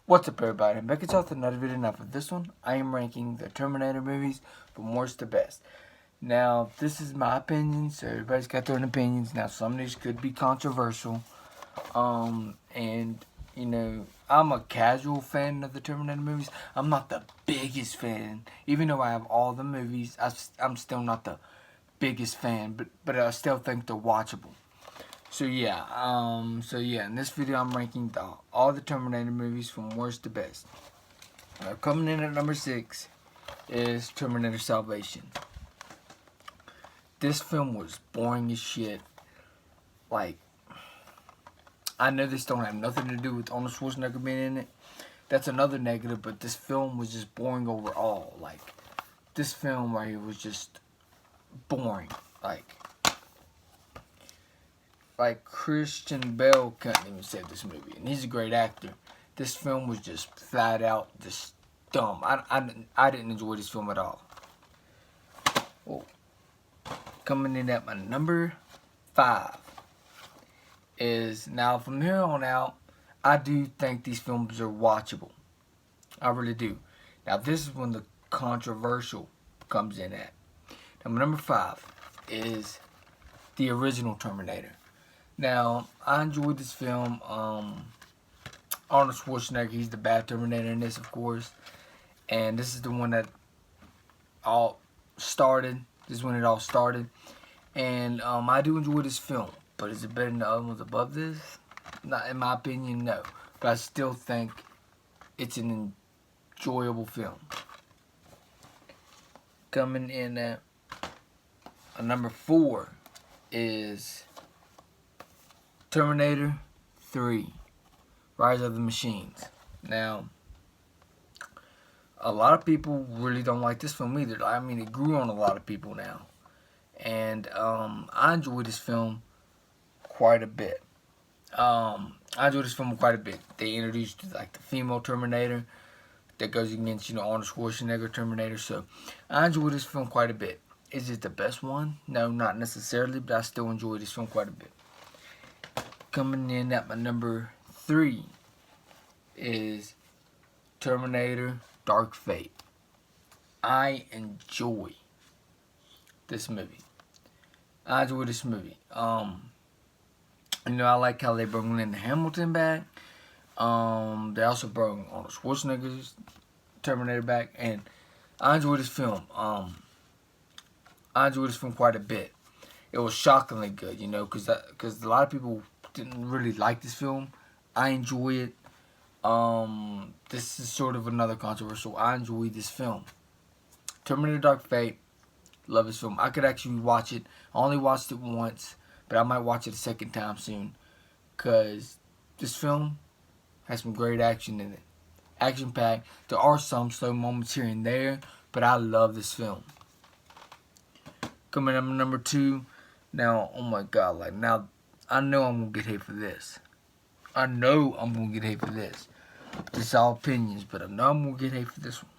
What's up, everybody? I'm back at y'all with another video. Now for this one, I am ranking the Terminator movies from worst to best. Now, this is my opinion, so everybody's got their own opinions. Now, some of these could be controversial. And, you know, I'm a casual fan of the Terminator movies. I'm not the biggest fan. Even though I have all the movies, I'm still not the biggest fan, but I still think they're watchable. So yeah, in this video I'm ranking all the Terminator movies from worst to best. Coming in at number 6 is Terminator Salvation. This film was boring as shit. Like, I know this don't have nothing to do with Arnold Schwarzenegger being in it. That's another negative, but this film was just boring overall. Like, this film right here was just boring. Like Christian Bale couldn't even save this movie, and he's a great actor. This film was just flat out just dumb. I didn't enjoy this film at all. Oh. Coming in at my number 5 is, now from here on out, I do think these films are watchable. I really do. Now this is when the controversial comes in at. Now my number 5 is the original Terminator. Now, I enjoyed this film. Arnold Schwarzenegger, he's the bad Terminator in this, of course. And this is the one that all started. This is when it all started. And I do enjoy this film. But is it better than the other ones above this? Not in my opinion, no. But I still think it's an enjoyable film. Coming in at number 4 is Terminator 3, Rise of the Machines. Now, a lot of people really don't like this film either. I mean, it grew on a lot of people now. And I enjoy this film quite a bit. They introduced like the female Terminator that goes against, Arnold Schwarzenegger Terminator. So I enjoy this film quite a bit. Is it the best one? No, not necessarily, but I still enjoy this film quite a bit. Coming in at my number 3 is Terminator Dark Fate. I enjoy this movie. I like how they brought Linda Hamilton back. They also brought Arnold Schwarzenegger's Terminator back, and I enjoy this film. I enjoy this film quite a bit. It was shockingly good, because a lot of people didn't really like this film. I enjoy it. This is sort of another controversial. I enjoy this film. Terminator Dark Fate. Love this film. I could actually watch it. I only watched it once, but I might watch it a second time soon, because this film has some great action in it. Action packed. There are some slow moments here and there, but I love this film. Coming up number 2. Now, oh my god, now I know I'm going to get hate for this. This is all opinions, but I know I'm going to get hate for this one.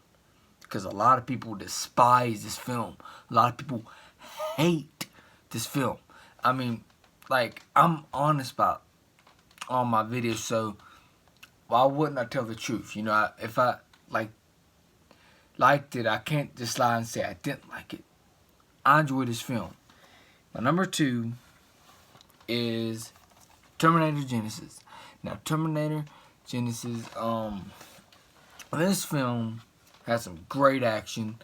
Because a lot of people despise this film. A lot of people hate this film. I mean, I'm honest about all my videos, so why wouldn't I tell the truth? If I liked it, I can't just lie and say I didn't like it. I enjoyed this film. My number 2 is Terminator Genesis. Now, Terminator Genesis, this film has some great action,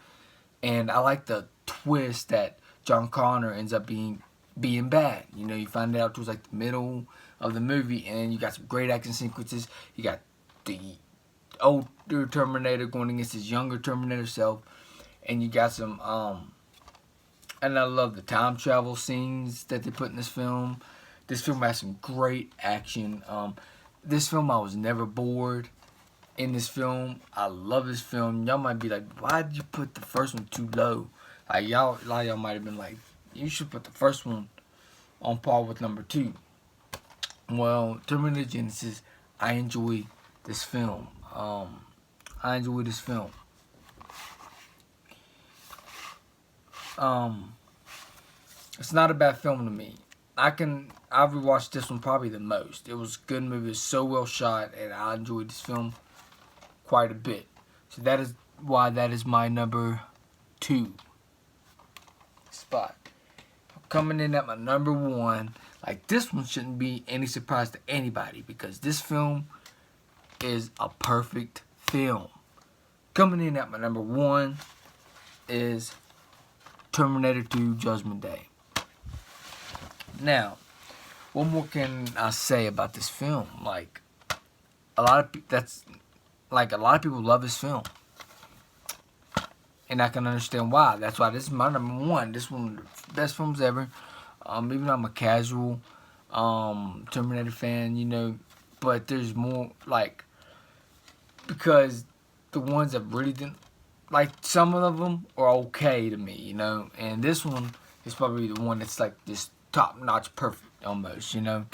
and I like the twist that John Connor ends up being bad. You find out towards the middle of the movie, and you got some great action sequences. You got the older Terminator going against his younger Terminator self, and you got some and I love the time travel scenes that they put in this film. This film has some great action. This film, I was never bored in this film. I love this film. Y'all might be like, why did you put the first one too low? A lot of y'all might have been like, you should put the first one on par with number 2. Well, Terminator Genesis, I enjoy this film. It's not a bad film to me. I've rewatched this one probably the most. It was a good movie. It was so well shot, and I enjoyed this film quite a bit. So that is why that is my number 2 spot. Coming in at my number 1, like this one shouldn't be any surprise to anybody because this film is a perfect film. Coming in at my number 1 is Terminator 2 Judgment Day. Now, what more can I say about this film? Like a lot of people love this film, and I can understand why. That's why this is my number 1. This one of the best films ever. Even though I'm a casual Terminator fan, you know, but there's more, like, because the ones that really didn't, like, some of them are okay to me, you know, and this one is probably the one that's like this top-notch perfect almost, you know.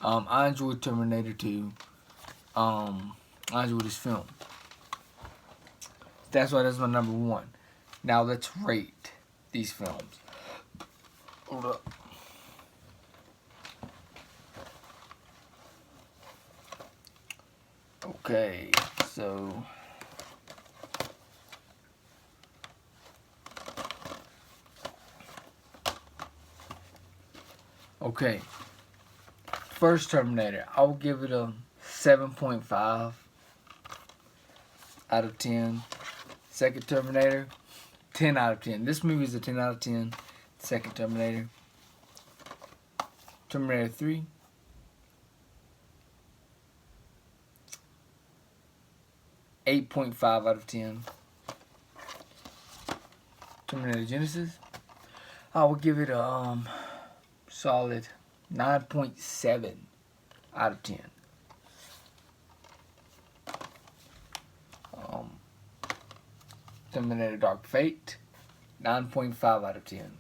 I enjoyed Terminator 2. I enjoyed this film. That's why that's my number 1. Now let's rate these films. Hold up. Okay, so first Terminator, I will give it a 7.5 out of 10. Second Terminator, 10 out of 10. This movie is a 10 out of 10. Second Terminator. Terminator 3. $8.5 out of 10. Terminator Genesis, I will give it a solid 9.7 out of 10. Terminator Dark Fate, 9.5 out of 10.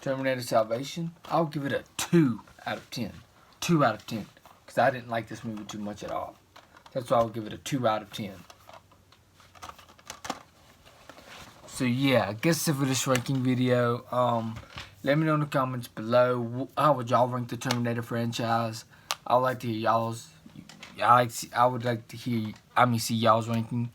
Terminator Salvation, I'll give it a 2 out of 10. 2 out of 10. Because I didn't like this movie too much at all. That's why I'll give it a 2 out of 10. So yeah, I guess for this ranking video, let me know in the comments below how would y'all rank the Terminator franchise. I would like to hear y'all's. I would like to hear. See y'all's ranking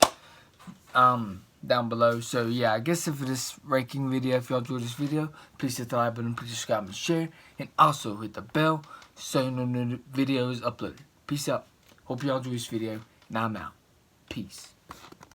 down below. So yeah, I guess for this ranking video, if y'all enjoyed this video, please hit the like button, please subscribe and share, and also hit the bell so you know new videos uploaded. Peace out. Hope y'all enjoyed this video, and I'm out. Peace.